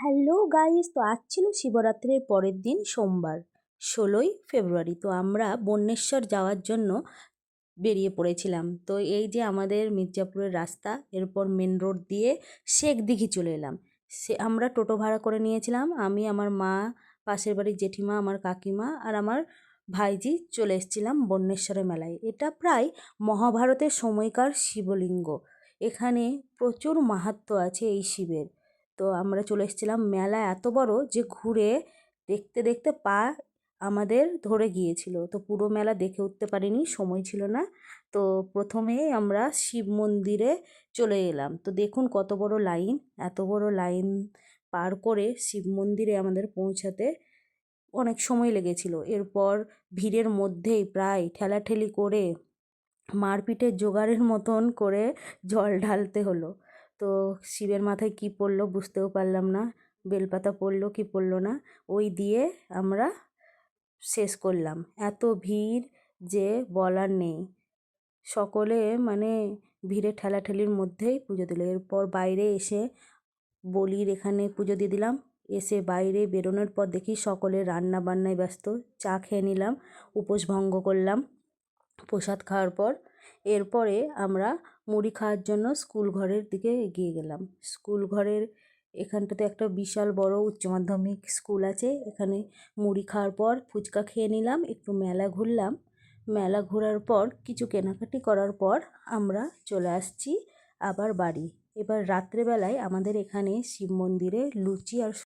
Hello guys, তো আজ ছিল শিবরাত্রির পরের দিন, সোমবার 16ই ফেব্রুয়ারি। তো আমরা বন্যেশ্বর যাওয়ার জন্য বেরিয়ে পড়েছিলাম। তো এই যে আমাদের মির্জাপুরের রাস্তা, এরপর মেন রোড দিয়ে শেখ দিঘি চলে এলাম। আমরা টোটো ভাড়া করে নিয়েছিলাম। আমি, আমার মা, পাশের বাড়ির জেঠিমা, আমার কাকিমা আর আমার ভাইজি চলে এসেছিলাম বন্যেশ্বরের মেলায়। এটা প্রায় মহাভারতের সময়কার শিবলিঙ্গ। এখানে প্রচুর মাহাত্ম্য আছে এই শিবের। তো আমরা চলে এসেছিলাম। মেলা এত বড় যে ঘুরে দেখতে দেখতে পা আমাদের ধরে গিয়েছিল। তো পুরো মেলা দেখে উঠতে পারিনি, সময় ছিল না। তো প্রথমেই আমরা শিব মন্দিরে চলে এলাম। তো দেখুন কত বড় লাইন। এত বড় লাইন পার করে শিব মন্দিরে আমাদের পৌঁছাতে অনেক সময় লেগেছিল। এরপর ভিড়ের মধ্যেই প্রায় ঠেলাঠেলি করে মারপিটের জোগাড়ের মতন করে জল ঢালতে হলো। তো শিবের মাথায় কি পড়লো বুঝতেও পারলাম না, বেলপাতা পড়লো কি পড়লো না, ওই দিয়ে আমরা শেষ করলাম। এত ভিড় যে বলার নেই। সকলে মানে ভিড়ে ঠেলাঠেলির মধ্যেই পুজো দিল। এরপর বাইরে এসে বলির এখানে পুজো দিয়ে দিলাম। এসে বাইরে বেরোনোর পর দেখি সকলে রান্না বান্নায় ব্যস্ত। চা খেয়ে নিলাম, উপোস ভঙ্গ করলাম প্রসাদ খাওয়ার পর। এরপরে আমরা মুড়ি খাওয়ার জন্য স্কুল ঘরের দিকে এগিয়ে গেলাম। স্কুল ঘরের এখানটাতে একটা বিশাল বড় উচ্চ মাধ্যমিক স্কুল আছে। এখানে মুড়ি খাওয়ার পর ফুচকা খেয়ে নিলাম, একটু মেলা ঘুরলাম। মেলা ঘোরার পর কিছু কেনাকাটি করার পর আমরা চলে আসছি আবার বাড়ি। এবার রাত্রেবেলায় আমাদের এখানে শিব মন্দিরে লুচি আর